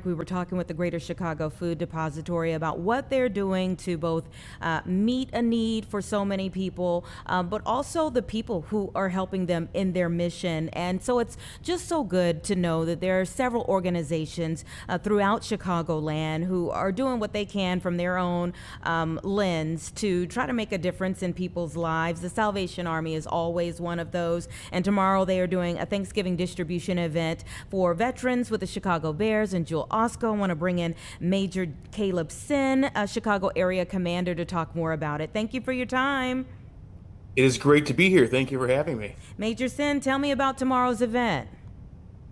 We were talking with the Greater Chicago Food Depository about what they're doing to both meet a need for so many people, but also the people who are helping them in their mission. And so it's just so good to know that there are several organizations throughout Chicagoland who are doing what they can from their own lens to try to make a difference in people's lives. The Salvation Army is always one of those. And tomorrow they are doing a Thanksgiving distribution event for veterans with the Chicago Bears and Jewel Osco. I want to bring in Major Caleb Senn, a Chicago area commander, to talk more about it. Thank you for your time. It is great to be here. Thank you for having me. Major Senn, tell me about tomorrow's event.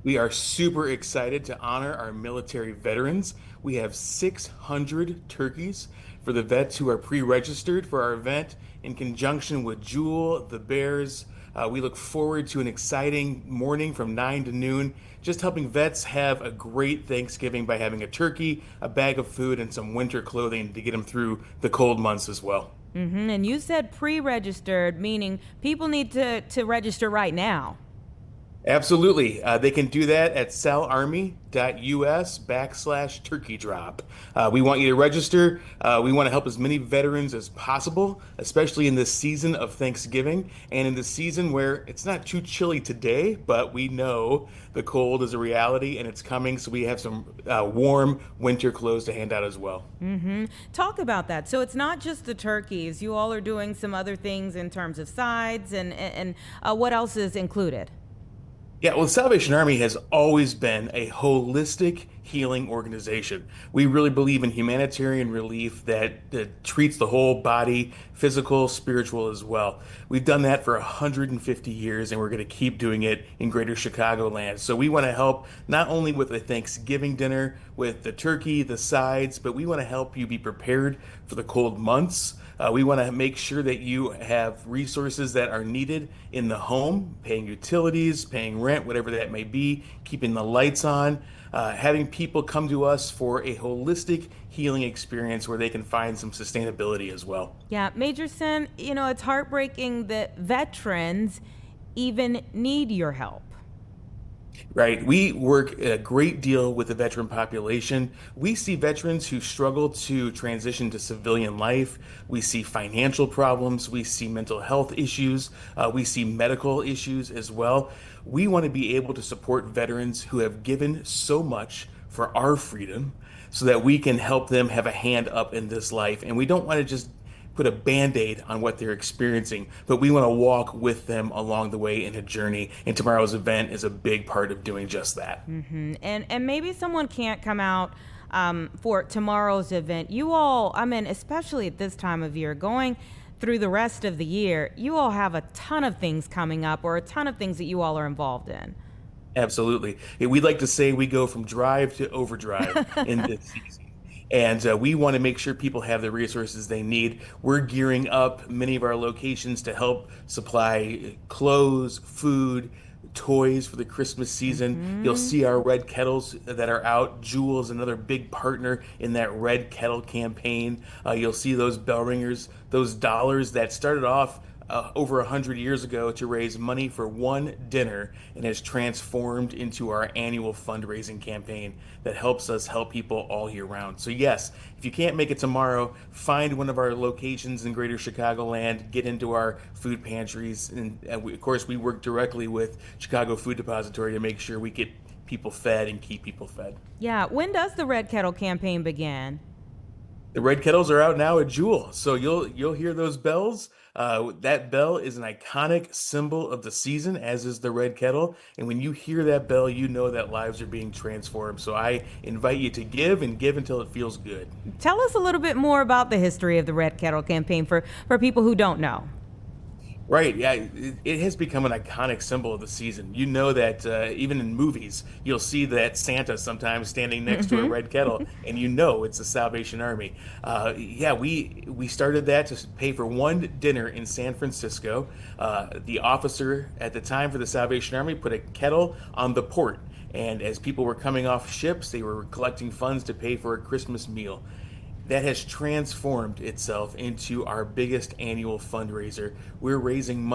We are super excited to honor our military veterans. We have 600 turkeys for the vets who are pre-registered for our event in conjunction with Jewel, the Bears. We look forward to an exciting morning from 9 to noon, just helping vets have a great Thanksgiving by having a turkey, a bag of food, and some winter clothing to get them through the cold months as well. And you said pre-registered, meaning people need to register right now. Absolutely. They can do that at salarmy.us/turkey drop. We want you to register. We want to help as many veterans as possible, especially in this season of Thanksgiving and in the season where it's not too chilly today, but we know the cold is a reality and it's coming. So we have some warm winter clothes to hand out as well. Talk about that. So it's not just the turkeys. You all are doing some other things in terms of sides and what else is included? Yeah, well, the Salvation Army has always been a holistic healing organization. We really believe in humanitarian relief that treats the whole body, physical, spiritual as well. We've done that for 150 years, and we're going to keep doing it in Greater Chicagoland. So we want to help not only with a Thanksgiving dinner, with the turkey, the sides, but we want to help you be prepared for the cold months. We want to make sure that you have resources that are needed in the home, paying utilities, paying rent, whatever that may be, keeping the lights on, having people come to us for a holistic healing experience where they can find some sustainability as well. Yeah, Major Senn, it's heartbreaking that veterans even need your help. Right. We work a great deal with the veteran population. We see veterans who struggle to transition to civilian life. We see financial problems. We see mental health issues. We see medical issues as well. We want to be able to support veterans who have given so much for our freedom so that we can help them have a hand up in this life. And we don't want to just put a band-aid on what they're experiencing, but we want to walk with them along the way in a journey. And tomorrow's event is a big part of doing just that. And maybe someone can't come out for tomorrow's event. You all, especially at this time of year, going through the rest of the year, you all have a ton of things coming up or a ton of things that you all are involved in. Absolutely. We'd like to say we go from drive to overdrive in this season. And we want to make sure people have the resources they need. We're gearing up many of our locations to help supply clothes, food, toys for the Christmas season. You'll see our red kettles that are out. Jewel is another big partner in that red kettle campaign. You'll see those bell ringers, those dollars that started off over 100 years ago to raise money for one dinner and has transformed into our annual fundraising campaign that helps us help people all year round. So yes, if you can't make it tomorrow, find one of our locations in Greater Chicagoland, get into our food pantries, and of course we work directly with Chicago Food Depository to make sure we get people fed and keep people fed. Yeah, when does the Red Kettle campaign begin? The red kettles are out now at Jewel, so you'll hear those bells. That bell is an iconic symbol of the season, as is the red kettle. And when you hear that bell, you know that lives are being transformed. So I invite you to give and give until it feels good. Tell us a little bit more about the history of the Red Kettle campaign for people who don't know. Right, yeah, it has become an iconic symbol of the season. You know that even in movies, you'll see that Santa sometimes standing next to a red kettle, and you know it's the Salvation Army. Yeah, we started that to pay for one dinner in San Francisco. The officer at the time for the Salvation Army put a kettle on the port, and as people were coming off ships, they were collecting funds to pay for a Christmas meal. That has transformed itself into our biggest annual fundraiser. We're raising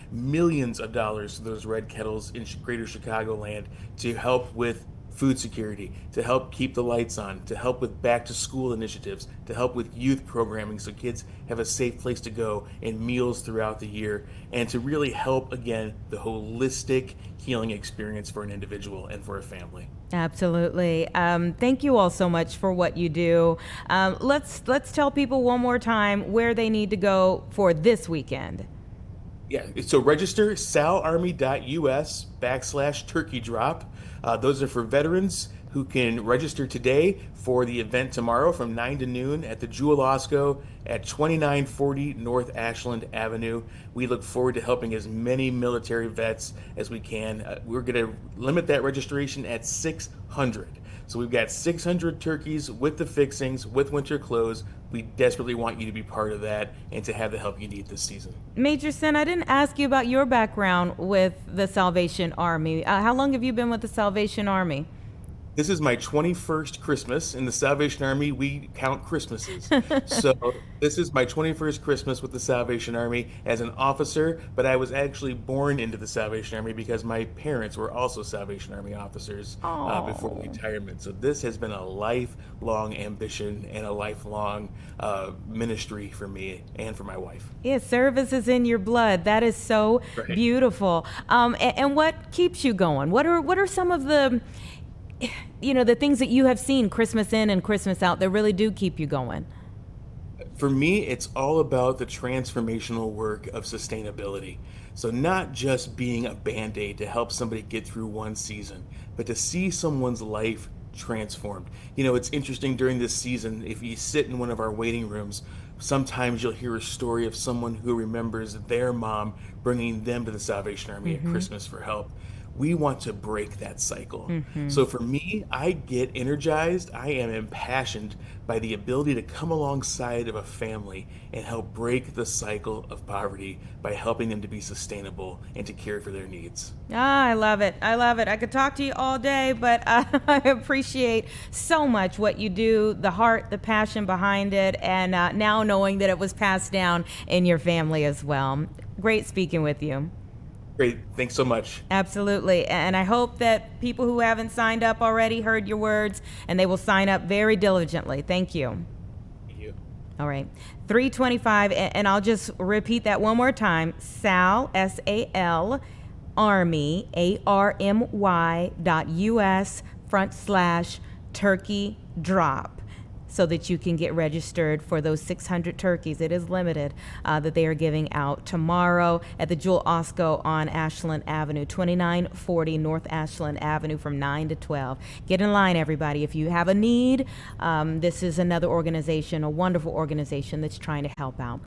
millions of dollars to those red kettles in Greater Chicagoland to help with food security, to help keep the lights on, to help with back to school initiatives, to help with youth programming so kids have a safe place to go and meals throughout the year, and to really help, again, the holistic healing experience for an individual and for a family. Absolutely. Thank you all so much for what you do. Let's tell people one more time where they need to go for this weekend. Yeah, so register salarmy.us/turkey drop. Those are for veterans who can register today for the event tomorrow from 9 to noon at the Jewel Osco at 2940 North Ashland Avenue. We look forward to helping as many military vets as we can. We're going to limit that registration at 600. So we've got 600 turkeys with the fixings, with winter clothes. We desperately want you to be part of that and to have the help you need this season. Major Senn, I didn't ask you about your background with the Salvation Army. How long have you been with the Salvation Army? This is my 21st Christmas. In the Salvation Army, we count Christmases. So this is my 21st Christmas with the Salvation Army as an officer, but I was actually born into the Salvation Army because my parents were also Salvation Army officers before retirement. So this has been a lifelong ambition and a lifelong ministry for me and for my wife. Yeah, service is in your blood. That is so beautiful. And what keeps you going? What are some of the the things that you have seen Christmas in and Christmas out that really do keep you going? For me, it's all about the transformational work of sustainability. So not just being a Band-Aid to help somebody get through one season, but to see someone's life transformed. It's interesting during this season, if you sit in one of our waiting rooms, sometimes you'll hear a story of someone who remembers their mom bringing them to the Salvation Army at Christmas for help. We want to break that cycle. So for me, I get energized. I am impassioned by the ability to come alongside of a family and help break the cycle of poverty by helping them to be sustainable and to care for their needs. I love it. I love it. I could talk to you all day, but I appreciate so much what you do, the heart, the passion behind it, and now knowing that it was passed down in your family as well. Great speaking with you. Great. Thanks so much. Absolutely. And I hope that people who haven't signed up already heard your words and they will sign up very diligently. Thank you. Thank you. All right. 325. And I'll just repeat that one more time. Sal, S-A-L, Army, ARMY.US/turkey drop, so that you can get registered for those 600 turkeys. It is limited that they are giving out tomorrow at the Jewel Osco on Ashland Avenue, 2940 North Ashland Avenue from 9 to 12. Get in line, everybody. If you have a need, this is another organization, a wonderful organization that's trying to help out.